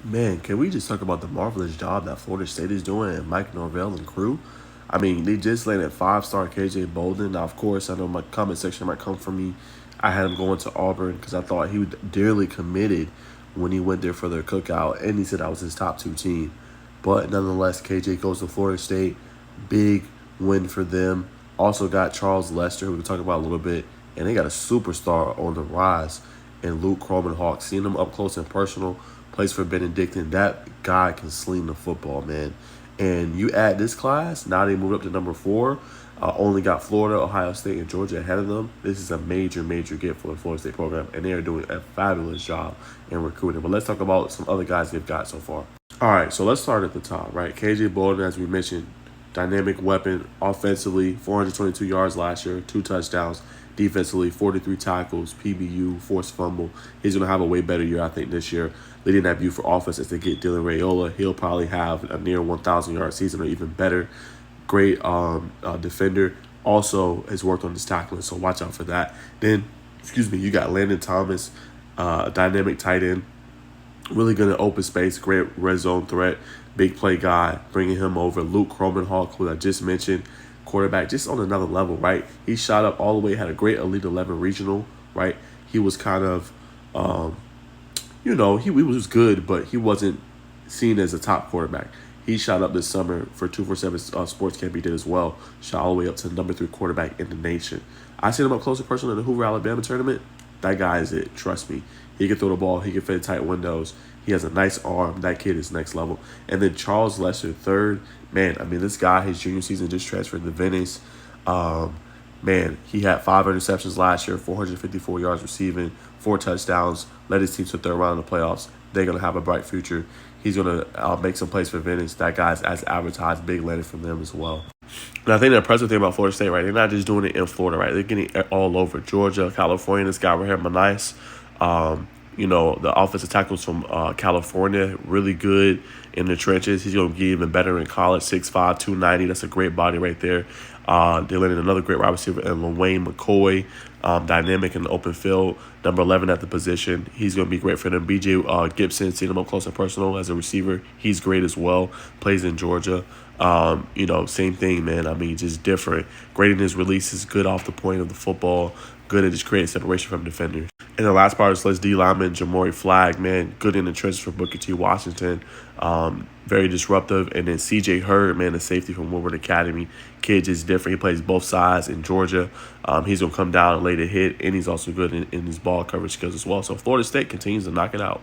Man, can we just talk about the marvelous job that Florida State is doing and Mike Norvell and crew? I mean, they just landed five-star KJ Bolden. Now, of course, I know my comment section might come from me. I had him going to Auburn because I thought he was dearly committed when he went there for their cookout, and he said that was his top two team. But nonetheless, KJ goes to Florida State. Big win for them. Also got Charles Lester, who we'll talk about a little bit, and they got a superstar on the rise in Luke Kromenhoek. Seeing him up close and personal, plays for Benedictine. That guy can sling the football, man. And you add this class, now they moved up to number 4. Only got Florida, Ohio State, and Georgia ahead of them. This is a major, major get for the Florida State program, and they are doing a fabulous job in recruiting. But let's talk about some other guys they've got so far. All right, so let's start at the top, right? KJ Bolden, as we mentioned, dynamic weapon offensively, 422 yards last year, 2 touchdowns. Defensively, 43 tackles, PBU, forced fumble. He's going to have a way better year, I think, this year. Leading that view for offense as they get Dylan Raiola. He'll probably have a near 1,000-yard season or even better. Great defender. Also has worked on his tackling, so watch out for that. Then, you got Landon Thomas, dynamic tight end. Really good at open space, great red zone threat, big play guy. Bringing him over. Luke Kromenhoek, who I just mentioned, quarterback, just on another level, right? He shot up all the way, had a great Elite 11 regional, right? He was kind of, he was good, but he wasn't seen as a top quarterback. He shot up this summer for 247 Sports Camp. He did as well. Shot all the way up to number 3 quarterback in the nation. I seen him up close and personal in the Hoover, Alabama tournament. That guy is it. Trust me. He can throw the ball. He can fit tight windows. He has a nice arm. That kid is next level. And then Charles Lester, third. Man, I mean, this guy, his junior season just transferred to Venice. Man, he had 5 interceptions last year, 454 yards receiving, 4 touchdowns, led his team to the third round of the playoffs. They're going to have a bright future. He's going to make some plays for Venice. That guy's as advertised, big landing from them as well. And I think the impressive thing about Florida State, right, they're not just doing it in Florida, right? They're getting it all over. Georgia, California, this guy right here, Manice. The offensive tackles from California, really good in the trenches. He's going to get even better in college, 6'5", 290. That's a great body right there. They landed another great wide receiver in LaWayne McCoy, dynamic in the open field, number 11 at the position. He's going to be great for them. B.J. Gibson, seen him up close and personal as a receiver. He's great as well. Plays in Georgia. Same thing, man. I mean, just different. Great in his releases, good off the point of the football, good at just creating separation from defenders. And the last part is D lineman, Jamori Flagg, man, good in the trenches for Booker T. Washington. Very disruptive. And then C.J. Hurd, man, the safety from Woodward Academy. Kid is different. He plays both sides in Georgia. He's going to come down and lay the hit, and he's also good in his ball coverage skills as well. So Florida State continues to knock it out.